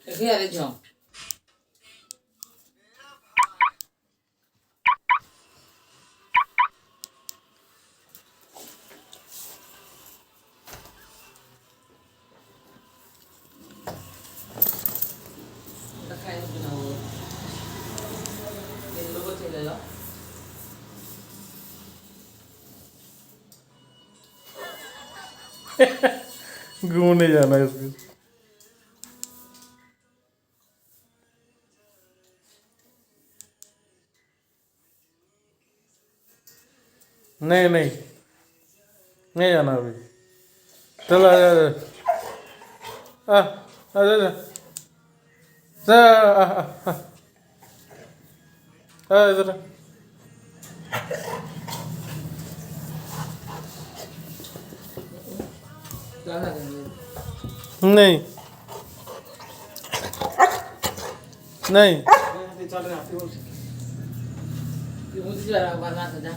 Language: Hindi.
घरे जाओ। खाने पीना हो ये लोगों चले जाओ। घूमने जाना है इसको। नहीं नहीं नहीं जाना अभी। चलो आ जा आ आ जा जा आ इधर आ। जाना करेंगे। नहीं नहीं ये मुझे जरा बना था जा।